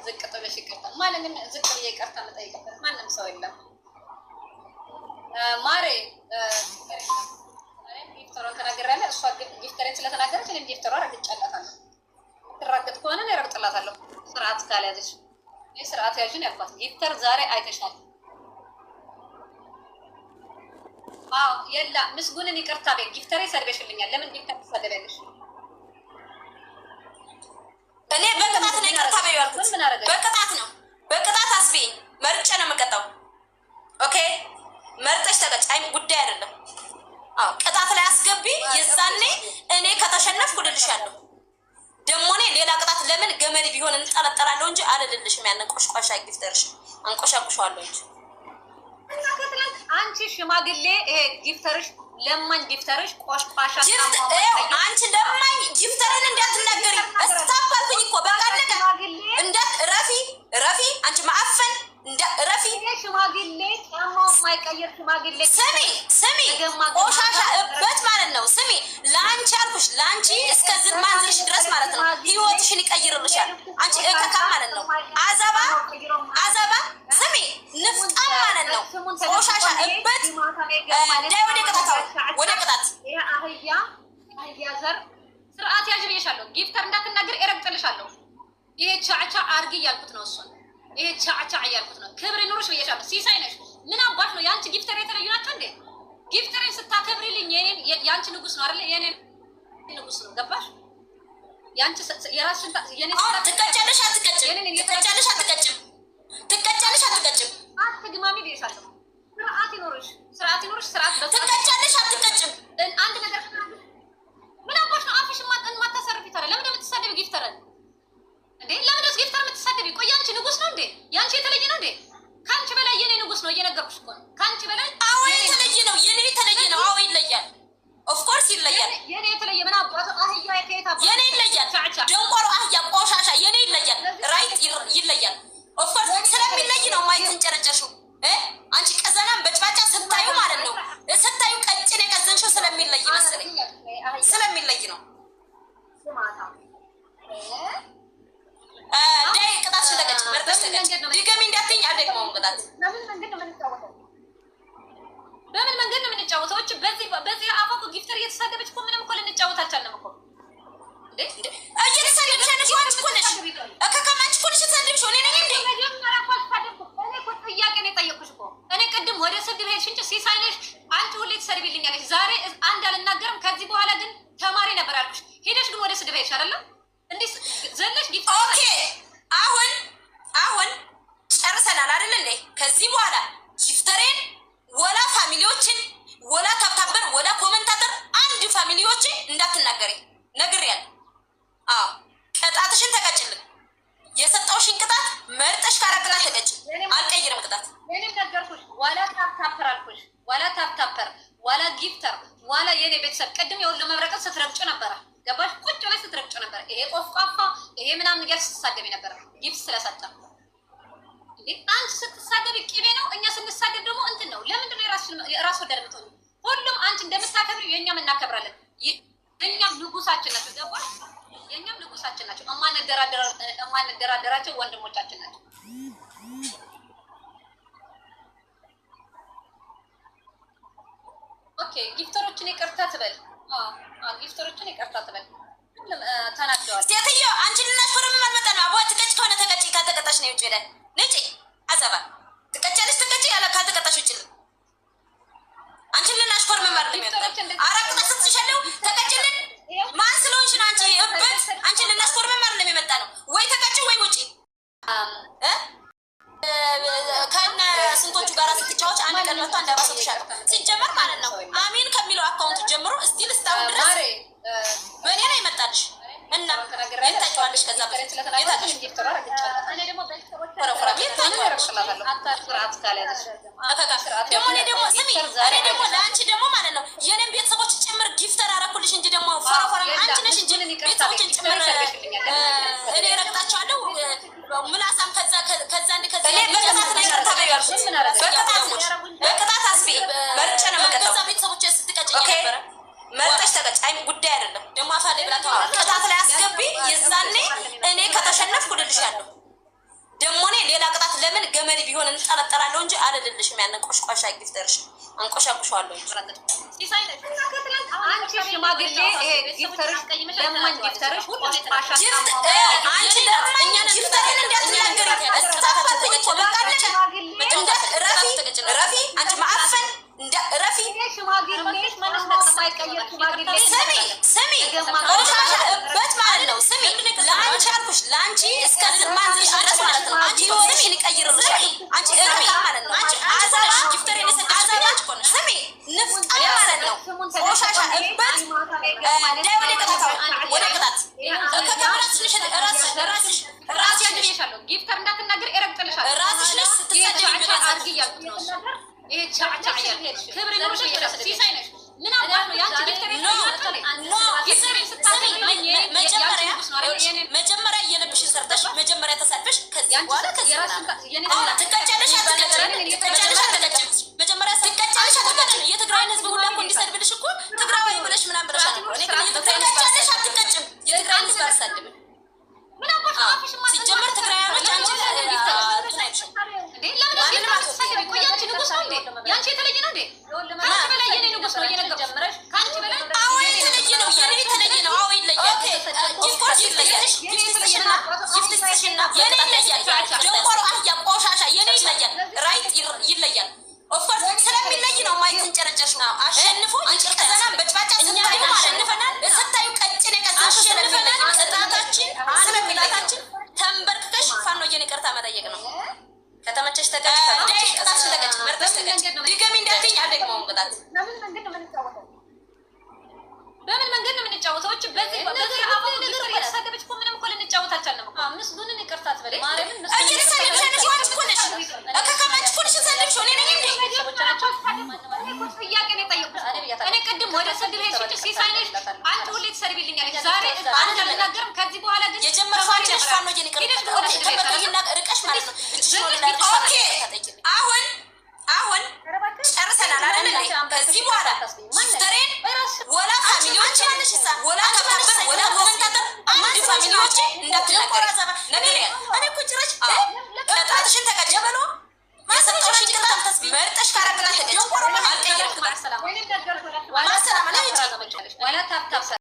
ዝቅ ብለሽ ይቅርታ ማንንም ዝቅ ብዬ ይቅርታ መጠየቅበት ማንም ሰው የለም። ማሬ ጊፍተሯን ተናገራለሁ። እሷ ጊፍተሬን ስለተናገረች እኔም ጊፍተሯ ረግጫላታለሁ። ትራገጥ ከሆነ እኔ ረግጥላታለሁ። ስርዓት ካልያዘች እኔ ስርዓት ያዥን ያልኳት ጊፍተር ዛሬ አይተሻል። አዎ የላ ምስጉንን ይቅርታ በይ። ጊፍተሬ ሰድበሽልኛል። ለምን ጊፍተር ትሰደቢያለሽ? እኔ በቅጣት ነው ይቅርታ በይ ያልኩት። በቅጣት ነው በቅጣት አስቢኝ። መርጬ ነው የምቀጣው። ኦኬ መርጠሽ ተቀጭ። አይ ጉዳይ አይደለም። አዎ ቅጣት ላይ አስገቢ። የዛኔ እኔ ከተሸነፍኩ ልልሻለሁ። ደግሞ እኔ ሌላ ቅጣት ለምን ገመድ ቢሆን እንጠለጠላለሁ እንጂ አልልልሽም። ያን ቆሽቋሻ ጊፍተርሽ አንቆሻቁሻለሁ እንጂ አንቺ ሽማግሌ ይሄ ጊፍተርሽ ለማኝ ጊፍተርሽ ቆሽቋሻ አንቺ ለማኝ ጊፍተርን እንዳትናገሪ። እስታፋልኩኝ እኮ በቃ አለቀ። እንዳት ረፊ አንቺ ማአፈን እንዳ ረፊ ሽማግሌ ጫማው ማይቀየር ሽማግሌ ስሚ ቆሻሻ እበት ማለት ነው። ስሚ ላንቺ አልኩሽ ላንቺ እስከ ዝማንዝሽ ድረስ ማለት ነው ህይወትሽን ይቀይርልሻል። አንቺ እከካ ማለት ነው አዘባ ስሚ ንፍጣ ማለት ነው ቆሻሻ እበት ዳይ ወደ ቅጣት ይሄ አህያ ዘር ስርዓት ያዥ ብዬሻለሁ። ጊፍተር እንዳትናገር እረግጥልሻለሁ። ይሄ ቻቻ አርጊ እያልኩት ነው እሱን ይሄ ቻቻ እያልኩት ነው። ክብር ይኑርሽ ብዬሻለሁ። ሲሳይ ነሽ ምን አባሽ ነው ያንቺ ጊፍተር የተለዩ ናቸው እንዴ? ጊፍተሬን ስታከብሪልኝ ያንቺ ንጉስ ነው አይደል? የኔ ንጉስ ነው ገባሽ? ያንቺ የራስሽን የኔ ትቀጫለሽ አትቀጭም አትግማሚ ብዬሻለሁ። ስርዓት ይኑርሽ ስርዓት ትቀጫለሽ አትቀጭም። አንድ ነገር ምን አባሽ ነው አፍሽ ማታሰርፊ ታዲያ ለምን የምትሳደቢ ጊፍተርን እንዴ? ለምን ጊፍተር የምትሳደቢ? ቆይ ያንቺ ንጉስ ነው እንዴ? ያንቺ የተለየ ነው እንዴ? ካንቺ በላይ የኔ ንጉስ ነው እየነገርኩሽ እኮ ነው። ካንቺ በላይ አዎ የተለየ ነው። የኔ የተለየ ነው። አዎ ይለያል። ኦፍ ኮርስ ይለያል። የኔ የተለየ ምን አባቱ አህያ ከየት አባቱ የኔ ይለያል። ደንቆሮ አህያ ቆሻሻ የኔ ይለያል። ራይት ይለያል። ኦፍ ኮርስ ስለሚለይ ነው ማይተንጨረጨሽው አንቺ ቀዘናም በጭባጫ ስታዩ ማለት ነው ስታዩ ቀጭን የቀዘንሽው ስለሚለይ መሰለኝ ስለሚለይ ነው። ዳይ ቅጣት ተቀጭ መርጠሽ ተቀጭ። ድገሚ እንዳትኝ አልደግመውም ቅጣት። በምን መንገድ ነው የምንጫወተው? በዚህ አፈቁ ጊፍተር እየተሳደበች እኮ ምንም እኮ ልንጫወት አልቻልንም እኮ እንዴ እየተሳደብሽ አንቺ እኮ ነሽ ከከማንቺ እኮ ነሽ የተሳደብሽው እኔ ነኝ እንዴ? እኔ እኮ ጥያቄ ነው የጠየኩሽ እኮ እኔ ቅድም ወደ ስድብ ሄድሽ እንጂ ሲሳይ ነሽ አንቺ ሁሌ ትሰድቢልኛለሽ። ዛሬ አንድ አልናገርም። ከዚህ በኋላ ግን ተማሪ ነበር ያልኩሽ። ሄደሽ ግን ወደ ስድብ ሄድሽ አይደለም እንዴ? ዘለሽ ጊፍተር ኦኬ አሁን ጨርሰናል አይደል እንዴ? ከዚህ በኋላ ጊፍተሬን ወላ ፋሚሊዎችን ወላ ታብታበር ወላ ኮሜንታተር አንድ ፋሚሊዎችን እንዳትናገሪ ነግሬያለሁ። አዎ ቅጣትሽን ተቀጭልን። የሰጠውሽን ቅጣት መርጠሽ ካረቅላት ተቀጭ። አልቀይርም ቅጣት። እኔም ነገርኩሽ። ዋላ ታብታበር አልኩሽ። ዋላ ታብታበር ዋላ ጊፍተር ዋላ የኔ ቤተሰብ ቅድም የሁሉ መብረቀት ስትረግጩ ነበረ። ገባሽ? ቁጭ ላይ ስትረግጩ ነበር። ይሄ ቆፍቋፋ ይሄ ምናምን እያልሽ ስትሳደቢ ነበር። ጊፍት ስለሰጠ አንቺ ስትሳደቢ ቅቤ ነው። እኛ ስንሳደብ ደግሞ እንትን ነው። ለምንድን ነው የራስ ወዳድ የምትሆኚው? ሁሉም አንቺ እንደምታከብሪው የእኛም እናከብራለን። የእኛም ንጉሳችን ናቸው። ገባሽ? የእኛም ንጉሳችን ናቸው። እማንደራደራቸው ወንድሞቻችን ናቸው። ኦኬ ጊፍተሮችን ይቅርታ ትበል። ጊፍተሮችን ይቅርታ ትበል። ተናደዋል። ሴትዮ አንቺን እናሽኮርም አልመጣ ነው። አቦ ትቀጭ ከሆነ ተቀጭ፣ ካልተቀጣሽ ነው ውጭ ሄደን ነጭ አዘባ ትቀጫለሽ። ተቀጭ ያለ ካልተቀጣሽ ውጭ አንቺን ልናሽኮር መማር ነው የሚያደርገው። አራቅጣ ስትሸለው ተቀጭልን ማን ስለሆንሽ ነው አንቺ እበት? አንቺን ልናሽኮር መማር ነው የሚመጣ ነው። ወይ ተቀጭ ወይ ውጪ ከነ ስንቶቹ ጋር ስትጫወች አንድ ቀን መጥቶ አንዳባሰብሻል። ሲጀመር ማለት ነው አሚን ከሚለው አካውንት ጀምሮ እስቲል እስታውን ድረስ በእኔ ላይ መጣልሽ እና የታጫዋለሽ። ከዛ በፊት የታጫሽ ደግሞ እኔ ደግሞ ስሚ እኔ ደግሞ ለአንቺ ደግሞ ማለት ነው የኔም ቤተሰቦች ጭምር ጊፍተር አረኩልሽ እንጂ ደግሞ ፎረፎረ አንቺ ነሽ እንጂ ቤተሰቦችን ጭምር እኔ ረግጣቸዋለሁ። ምላሳም ከዛ እኔ በቅጣት ነው ይቅርታ በያልኩ በቅጣት አስቢ መርጬ ነው የምቀጣው። ከዛ ቤተሰቦች ስትቀጭኝ ነበረ መርጠሽ ተቀጭ። አይ ጉዳይ አይደለም ደግሞ አፋሌ ብላ ተዋል። ቅጣት ላይ አስገቢ የዛኔ እኔ ከተሸነፍኩ ልልሻለሁ። ደግሞ እኔ ሌላ ቅጣት ለምን ገመድ ቢሆን እንጠረጠራለሁ እንጂ አልልልሽም። ያንን ቆሽቋሻ ጊፍተርሽ አንቆሻቁሻለሁ እንጂ አንቺ ሽማግሌ ይሄ ጊፍተርሽ ለማን ጊፍተርሽ ሁሉ ጣሻ አንቺ ለማን ጊፍተርን እንዳትናገሪ እስታፋተኝ ተበቃለች ረፊ አንቺ ማአፈን እንደ ረፊ ሽማግሌሽ ማለት ነው የማይቀየር ሽማግሌ ስሚ ቆሻሻ እበት ማለት ነው። ስሚ ለአንቺ አልኩሽ ለአንቺ እስከ ማንሽ ድረስ ማለት ነው። አንቺ ስሚ ልቀይርልሻል። አንቺ ረፊ ማለት ነው። አንቺ አዛባ ጊፍተርን የሰጠሽ ስሚ ንፍጣ ማለት ነው። ቆሻሻ እበት ዳይ ወደ ቅጣት ወደ ቅጣት ከካሜራችሽ ራስሽ ያድርሻለሁ ጊፍተር እንዳትናገር እረግጥልሻለሁ። ራስሽ ነሽ ስትሰደቢ አድርጊ እያልኩት ነው ነበር። ይሄ ቻቻ ያልሽ ክብር ነው ሲሳይ ነሽ ምን አባቱ ነው ያንቺ ጊፍተር መጀመሪያ እየለብሽን ሰርተሽ መጀመሪያ ተሳልፈሽ ከዚህ በኋላ ከዚህ ትቀጫለሽ አትቀጭም። መጀመሪያ ትቀጫለሽ አትቀጭም። የትግራይን ህዝብ ሁላ እኮ እንዲሰድብልሽ እኮ ትግራዋይ ብለሽ ምናምን ብለሻል እኮ። እኔ ግን ትቀጫለሽ አትቀጭም። የትግራይን ህዝብ አልሰድብም። ምን አባቱ አፍሽ ማለት ሲጀመር ትግራያኖች አንቺ ያንቺ የተለየ ነው እንዴ? ካንቺ በላይ የኔ ንጉስ ነው እየነገርኩሽ። ካንቺ በላይ አዎ የተለየ ነው። የኔ የተለየ ነው። አዎ ይለያል። ጊፍቶች ይለያል። ጊፍትሽና የኔ ይለያል። ደንቆሮ አህያ ቆሻሻ የኔ ይለያል። ራይት ይለያል። ኦፍኮርስ ስለሚለይ ነው ማይትን ጨረጨሽ ነው አሸንፎ ይጭቀዘና በጭባጫ ስንታይ አሸንፈናል። ስታዩ ቀጭኔ ከዛ አሸንፈናል። እጣታችን ስለሚለታችን ተንበርክከሽ ፋኖ እየነቀርታ መጠየቅ ነው። ከተመቸሽ ተቀጭ ቅጣትሽን ተቀጭ መርጠሽ ተቀጭ። ድገሚ እንዳትይኝ አልደግመውም ቅጣት። በምን መንገድ ነው የምንጫወተው? በዚህ አሁን ነገር እየተሳደበች እኮ ምንም እኮ ልንጫወት አልቻልንም እኮ። ምስጉንን ይቅርታ አትበለኝ ማርያምን። እየተሳደብሽ ያለሽው አንቺ እኮ ነሽ። ከከማች እኮ ነሽ የሰደብሽው። እኔ ነኝ እንዴ? ጥያቄ ነው የጠየኩት። እኔ ቅድም ወደ ስድብ ሄድሽ ሲሳይ ነሽ አንቺ ሁሌ ትሰድቢልኛለሽ። ዛሬ አንድ አልናገርም። ከዚህ በኋላ ግን የጀመርሽው አንቺ ነሽ። ፋኖ እየነቀርሽ ርቀሽ ማለት ነው። ኦኬ አሁን ጨርሰናል አይደል? ከዚህ በኋላ ጊፍተሬን ወላ ፋሚሊዎች ወላ ተባበር ወላ ኮመንታተር አንድ ፋሚሊዎች እንዳትናገሪ ነገር እኔ እኮ ጭራሽ ቅጣትሽን ተቀጭ በሎ ማሰጣሽን ቅጣት ተስቢ መርጠሽ ካረግላት ተቀጭ አልቀየርኩም። ማሰላም ላይ ወላ ታፕታፕ